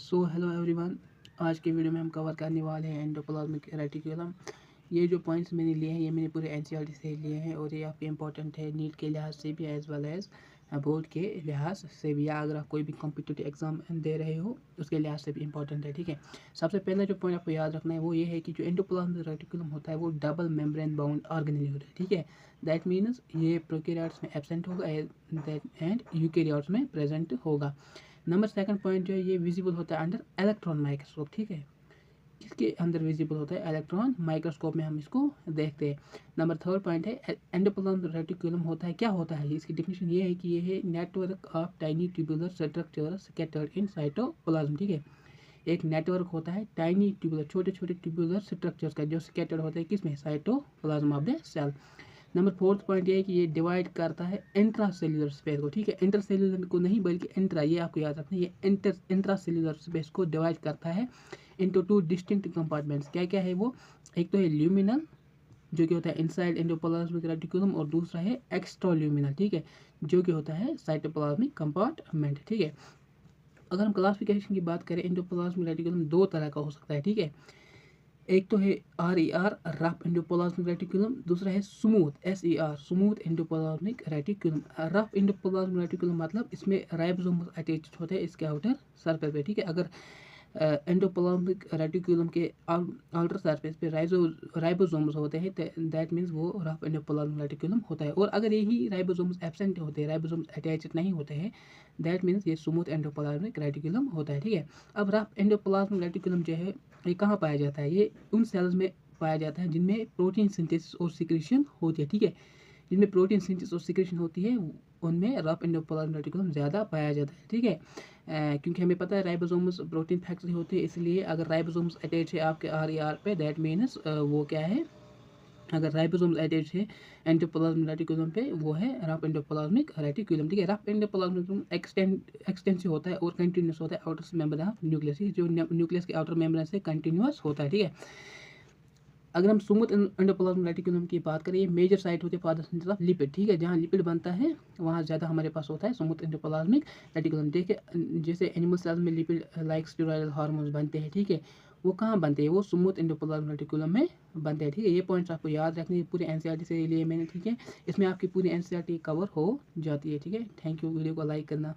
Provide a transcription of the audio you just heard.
So hello everyone, आज के video में हम कवर करने वाले हैं एंडोप्लाज्मिक रेटिकुलम। ये जो पॉइंट्स मैंने लिए हैं ये मैंने पूरे एनसीईआरटी से लिए हैं और ये आपके इंपॉर्टेंट है नीट के लिहाज से भी एज वेल एज बोर्ड के लिहाज से भी, या अगर आप कोई भी कॉम्पिटिटिव एग्जाम दे रहे हो उसके लिहाज से भी इंपॉर्टेंट है। ठीक है, सबसे पहले जो पॉइंट आपको याद रखना है वो ये है कि जो एंडोप्लाज्मिक रेटिकुलम होता है वो डबल मेम्ब्रेन बाउंड ऑर्गेनेल होता है। ठीक है, दैट मीन्स ये प्रोकैरियोट्स में एब्सेंट होगा एंड यूकैरियोट्स में प्रेजेंट होगा। नंबर सेकंड पॉइंट जो है ये विजिबल होता है अंडर इलेक्ट्रॉन माइक्रोस्कोप। ठीक है, किसके अंदर विजिबल होता है? इलेक्ट्रॉन माइक्रोस्कोप में हम इसको देखते हैं। नंबर थर्ड पॉइंट है एंडोप्लाज्मिक रेटिकुलम होता है, क्या होता है? इसकी डेफिनेशन ये है कि ये है network of tiny tubular structures scattered in cytoplasm. ठीक है, एक नेटवर्क होता है टाइनी ट्यूबुलर, छोटे छोटे ट्यूबुलर स्ट्रक्चर्स का, जो स्कैटर्ड होते हैं किसमें? Cytoplasm of the cell. Number fourth point ये है कि ये डिवाइड करता है इंट्रा सेल्यूलर स्पेस को। ठीक है, इंटर सेल्यूलर को नहीं बल्कि इंट्रा, ये आपको याद रखना है, ये इंट्रा सेल्यूलर स्पेस को डिवाइड करता है इनटू टू डिस्टिंक्ट कंपार्टमेंट्स। क्या क्या है वो? एक तो है ल्यूमिनल जो कि होता है इनसाइड एंडोप्लाज्मिक रेटिकुलम, और दूसरा है एक्स्ट्रा ल्यूमिनल, ठीक है, जो कि होता है साइटोप्लाज्मिक कंपार्टमेंट। ठीक है, अगर हम क्लासिफिकेशन की बात करें एंडोप्लाज्मिक रेटिकुलम दो तरह का हो सकता है। ठीक है, एक तो है RER रफ एंडोप्लाज्मिक रेटिकुलम, दूसरा है smooth SER smooth endoplasmic reticulum. Rough endoplasmic reticulum मतलब इसमें राइबोसोम अटैच होते हैं इसके आउटर सरफेस पे। ठीक है, अगर एंडोप्लाज्मिक रेटिकुलम के आउटर सरफेस पे राइबोसोम्स होते हैं दैट मीन्स वो रफ एंडोप्लाज्मिक रेटिकुलम होता है। और अगर यही राइबोसोम्स एब्सेंट होते हैं, राइबोसोम्स अटैच नहीं होते हैं, दैट मीन्स ये स्मूथ एंडोप्लाज्मिक रेटिकुलम होता है। ठीक है, अब रफ एंडोप्लाज्मिक रेटिकुलम जो है ये कहाँ पाया जाता है? ये उन सेल्स में पाया जाता है जिनमें प्रोटीन सिंथेसिस और सिक्रीशन होती है। ठीक है, जिनमें प्रोटीन सिंथेसिस और सिक्रीशन होती है उनमें रफ एंडोप्लाज्मिक रेटिकुलम ज़्यादा पाया जाता है। ठीक है, क्योंकि हमें पता है राइबोसोम्स प्रोटीन फैक्ट्री होती है, इसलिए अगर राइबोसोम्स अटैच है आपके RER पे दैट मीन्स वो क्या है? अगर राइबोसोम्स अटैच है एंडोप्लाज्मिक रेटिकुलम पे वो है रफ एंडोप्लाज्मिक रेटिकुलम। ठीक है, रफ एंडोप्लाज्मिक एक्सटेंसिव होता है और कंटिन्यूस होता है आउटर मेम्ब्रेन ऑफ न्यूक्लियस, जो न्यूक्लियस के आउटर मेम्ब्रेन से कंटिन्यूस होता है। ठीक है, अगर हम स्मूथ एंडोप्लाज्मिक रेटिकुलम की बात करें, ये मेजर साइट होती है for the synthesis of lipid. ठीक है, जहाँ लिपिड बनता है वहाँ ज़्यादा हमारे पास होता है स्मूथ एंडोप्लाज्मिक रेटिकुलम। देखिए जैसे एनिमल सेल्स में लिपिड लाइक स्टेरॉयडल हार्मोन्स बनते हैं, ठीक है, वो कहाँ बनते हैं? वो स्मूथ एंडोप्लाज्मिक रेटिकुलम में बनते हैं। ठीक है, ये पॉइंट्स आपको याद रखने पूरे एनसीईआरटी से लिए मैंने। ठीक है, इसमें आपकी पूरी एनसीईआरटी कवर हो जाती है। ठीक है, थैंक यू, वीडियो को लाइक करना।